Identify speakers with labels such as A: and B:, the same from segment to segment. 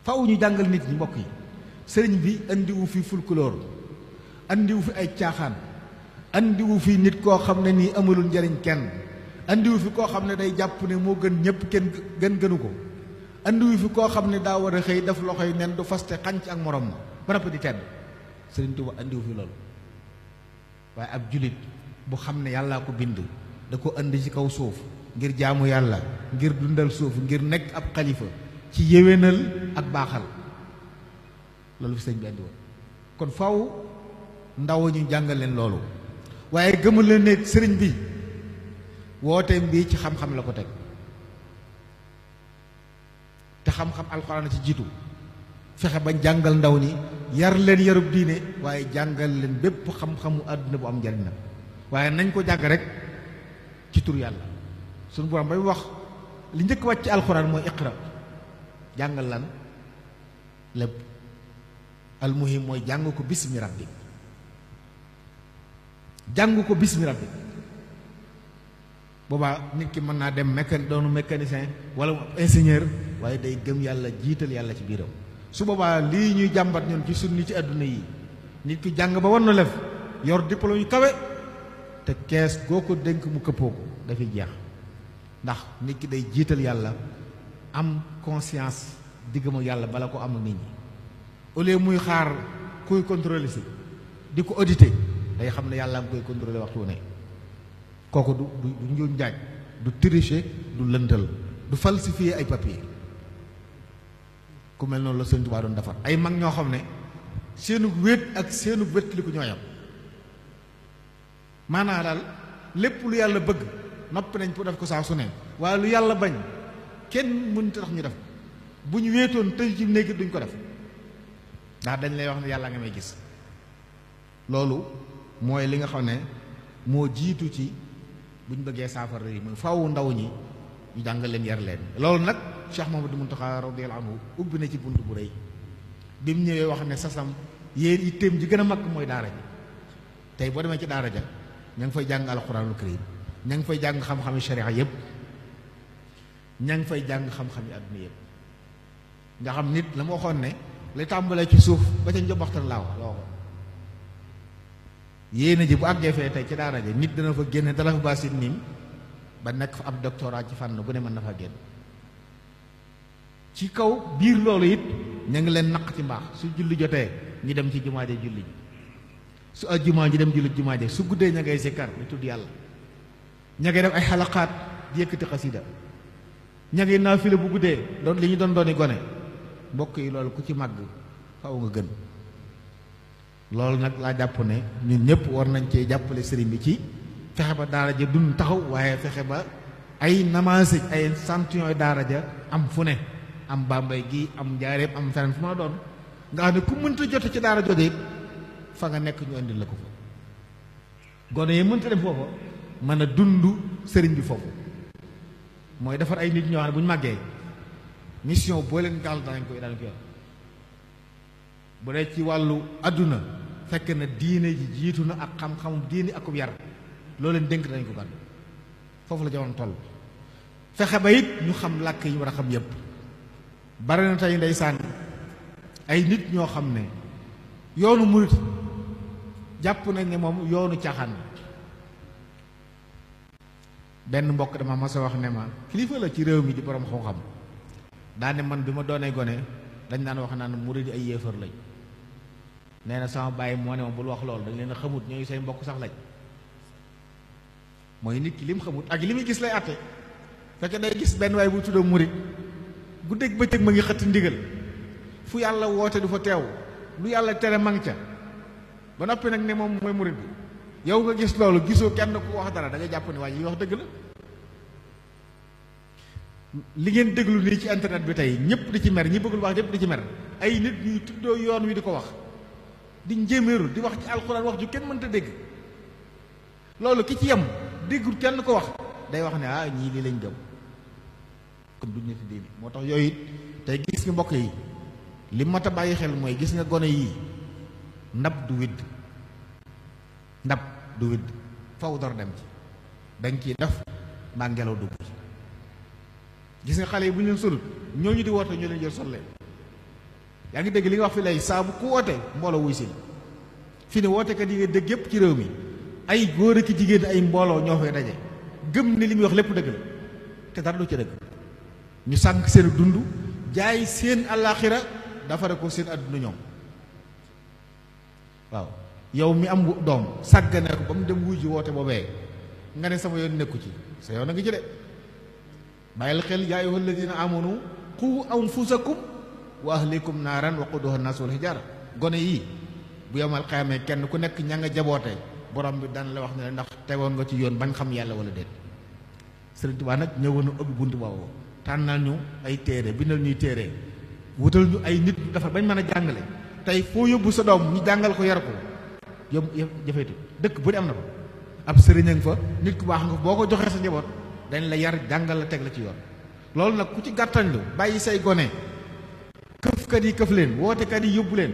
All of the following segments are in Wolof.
A: faaw ñu jàngal nit ñi mbokk yi sëriñ bi andiwu fi folklore andiwu fi ay caaxaan andiwu fi nit koo xam ne nii amalul njariñ kenn andiwu fi koo xam ne day jàpp ne moo gën ñëpp kenn gënu ko andiwu fi koo xam ne daa war a xëy def loxoy nen du faste xànc ak morom ma ba noppi di tedd sëriñ Tuuba andiwu fi loolu waaye ab julit bu xam ne yàllaa ko bind da ko andi ci kaw suuf ngir jaamu yàlla ngir dundal suuf ngir nekk ab xalifa ci yéwénal ak baaxal loolu fi sëñ bi andi woon kon faw ndaw ñu jàngal leen loolu waaye gëmal leen ne sëriñ bi wooteem bii ci xam-xam la ko teg te xam-xam alxuraan ci jiitu fexe ba jàngal ndaw ñi yar leen yarub diine waaye jàngal leen bépp xam-xamu àdduna bu am njariñ la waaye nañ ko jàng rek ci tur yàlla suñu borom bay wax li njëkk wàcc ci alxuraan mooy iqra jàngal lan lépp almuhim mooy jàng ko bismi rabbik jàng ko bismi rabbik boobaa nit ki mën naa dem doonu mécanicien wala ingénieur waaye day gëm yàlla jiital yàlla ci biiram su boobaa lii ñuy jàmbat ñun ci sunni ci àdduna yi nit ki jàng ba war na lef yor diplôme yu kawe te kees goo ko dénk mu këppoo ko dafay jeex ndax nit ki day jiital yàlla am conscience diggam ak yàlla bala ko am ak nit ñi au lieu muy xaar kuy contrôler si di ko auditer day xam ne yàlla nga koy contrôler waxtu wu ne kooku du njuuj njaaj du tricher du lëntal du falsifier ay papier ku mel noonu la Sëñ Tuubaa doon defar ay mag ñoo xam ne seenu wéet ak seenu wét li ko ñooyam maanaa daal lépp lu yàlla bëgg noppi nañ pour def ko saa su ne waaye lu yàlla bañ kenn mënut tax ñu def bu ñu wéetoon tëj ci néeg duñ ko def ndax dañ lay wax ne yàlla nga may gis loolu mooy li nga xam ne moo jiitu ci bu ñu bëggee saafara yi mooy faaw ndaw ñi ñu jàngal leen yar leen loolu nag Cheikh Mamadou Mountakha radiyallahu anhu ubbi na ci bunt bu rëy bi mu ñëwee wax ne sasam yéen itteem ji gën a mag mooy daara ji tey boo demee ci daara ja ña ngi fay jàng alxuraanul karim ña ngi fay jàng xam-xami sharia yëpp ña ngi fay jàng xam-xami àdduna yëpp nga xam nit la ma waxoon ne li tàmbalee ci suuf ba ca njobaxtan laa wax la waxoon yéena ji bu àggee fee tey ci daara ja nit dana fa génne dala fa baasit niim ba nekk fa ab doctorat ci fànn bu ne mën na fa génn ci kaw biir loolu it ña ngi leen naq ci mbaax su julli jotee ñu dem ci jumaa ja julli ji su ajjumaa ji dem julli jumaa ja su guddee ña ngay sikkar di tudd yàlla ña ngay def ay xalaqaat di yëkkati xasida ña ngay naafila bu guddee doon li ñu dooni gone mbokk yi loolu ku ci màgg faw nga gën loolu nag laa jàpp ne ñun ñëpp war nañ cee jàppale sëriñ bi ci fexe ba daara ja dund taxaw waaye fexe ba ay namaasij ay sanction daara ja am fu ne am Bambey gi am Njaaréem am feneen fu ma doon nga xam ne ku mënta jote ci daara jooje fa nga nekk ñu indil la ko fa gone yi mënta dem foofa mën a dund sëriñ bi foofu mooy defar ay nit ñoo xam ne bu ñu màggee mission boo leen gaal danañ ko yor bu dee ci wàllu àdduna fekk na diine ji jiitu na ak xam-xamu diine akub yar loo leen dénk danañ ko gàddu foofu la jamono toll fexe ba it ñu xam làkk yi ñu war a xam yépp bari na tey ndeysaan ay nit ñoo xam ne yoonu murit jàpp nañ ne moom yoonu caaxaan benn mbokk dama mas a wax ne ma kilifa la ci réew mi di borom xam-xam daane man bi ma doonee gone dañ daan wax naan murit ay yéefar lañ nee na sama bàyyi moo ne ma bul wax loolu dañ leen a xamut ñooy say mbokk sax lañ mooy nit ki lim xamut ak li muy gis lay àtte fekk day gis benn waay bu tuddoo murit guddeeg bëccëg ma ngi xëtt ndigal fu yàlla woote du fa teew lu yàlla tere mang ca ba noppi nag ne moom mooy murit bi yow nga gis loolu gisoo kenn ku wax dara da nga jàpp ne waa yi wax dëgg la li ngeen déglu nii ci internet bi tey ñëpp di ci mer ñi bëggul wax ñëpp di ci mer ay nit ñuy tuddoo yoon wi di ko wax di njéeméeru di wax ci alxuraan wax ju kenn mënta dégg loolu ki ci yem déggul kenn ko wax day wax ne ah ñii lii lañ gëm kon duñ ne fi diine moo tax yooyu it tey gis nga mbokk yi li mat a bàyyi xel mooy gis nga gone yii ndab du widd ndab du widd faw dara dem ci dañ ciy def mbaa ngelaw dugg ci gis nga xale yi bu ñu leen solut ñooñu di woote ñu leen jël sol leen yaa ngi dégg li nga wax fi lay saabu ku woote mbooloo wuy si la fi ne wootekat yi nga dégg yépp ci réew mi ay góor ak jigéen ay mbooloo ñoo fay daje gëm ne li muy wax lépp dëgg la te dara du ci dëgg ñu sànq seen dund jaay seen àllaaxira dafare ko seen àdduna ñoom waaw yow mi am doom sàggane ko ba mu dem wuy ji woote boobee nga ne sama yoon nekku ci sa yoon a ngi ci de bàyyil xel yaa ayyuha alladina amanu qu anfusakum wa ahlikum naaran waquduha an-naas wal hijaara gone yi bu yomal xayamee kenn ku nekk ña nga jaboote borom bi daan la wax ne ndax tegoon nga ci yoon bañ xam yàlla wala déet Sëriñ Tuubaa nag ñëwoon na ubbi buntu boobu tànnal ñu ay téere bindal ñuy téere wutal ñu ay nit dafa bañ mën a jàngale tey foo yóbbu sa doom ñu jàngal ko yar ko yób jafeetu dëkk bu ne am na fa ab sëriñ a nga fa nit ku baax nga boo ko joxee sa njaboot dañ la yar jàngal la teg la ci yoon loolu nag ku ci gàttañlu bàyyi say gone këfkat yi këf leen wootekat yi yóbbu leen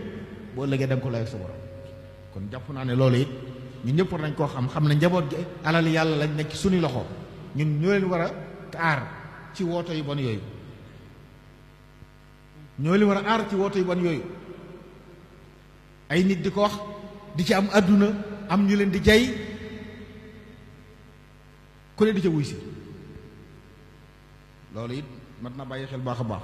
A: boo ëllëgee da nga ko lay sa borom kon jàpp naa ne loolu it ñun ñëpp war nañ koo xam ne njaboot gi alal yàlla lañ nekk ci suñu loxo ñun ñoo leen war a aar ci woote yu bon yooyu ñoo leen war a aar ci woote yu bon yooyu ay nit di ko wax di ci am àdduna am ñu leen di jay ku ne di ca wuy si loolu it mat na bàyyi xel baax a baax